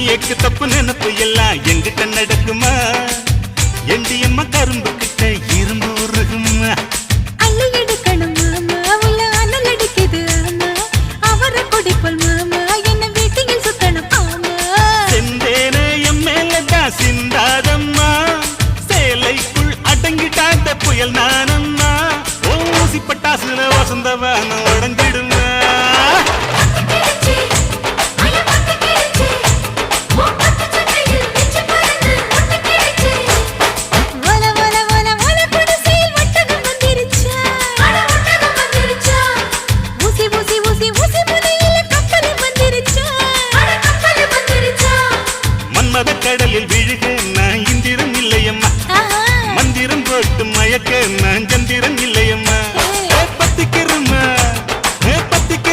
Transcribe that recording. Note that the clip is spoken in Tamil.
எக்கு தப்பு நினப்பு எல்லாம் எங்கிட்ட நடக்குமா எண்டியம்மா கரும்பு கிட்ட இரும்பு உருகுமா அள்ளி எடுக்கணும் மாமா உள்ள அனல் அடிக்குது ஆமா அவரை குடிப்போல் மாமா என்ன வீட்டில் சுத்தணும் ஆமா செந்தேனே என் மேலதான் சிந்தாதம்மா சேலைக்குள் அடங்கிட்டாத புயல் நானம்மா ஊசி பட்டாசுல வசந்தவன உடஞ்சிடுமா கடலில் விழுக